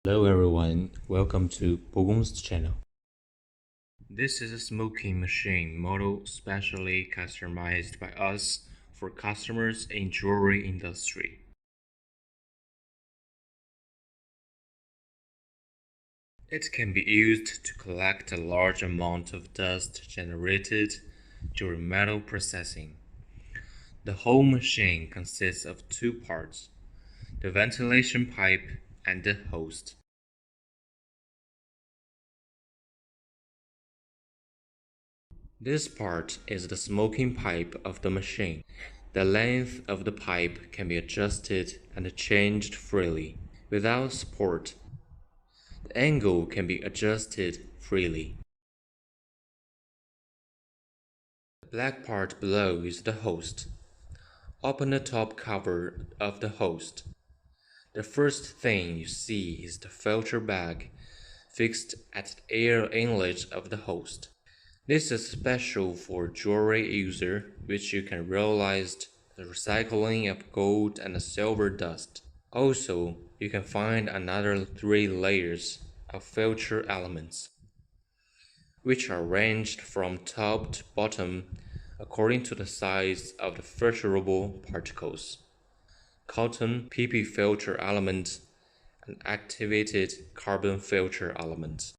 Hello everyone, welcome to BOGONG's channel. This is a smoking machine model specially customized by us for customers in jewelry industry. It can be used to collect a large amount of dust generated during metal processing. The whole machine consists of two parts, the ventilation pipe and the host. This part is the smoking pipe of the machine. The length of the pipe can be adjusted and changed freely, without support. The angle can be adjusted freely. The black part below is the host. Open the top cover of the host. The first thing you see is the filter bag fixed at the air inlet of the host. This is special for jewelry user, which you can realize the recycling of gold and silver dust. Also, you can find another 3 layers of filter elements, which are arranged from top to bottom according to the size of the filterable particles. Cotton PP filter element and activated carbon filter element.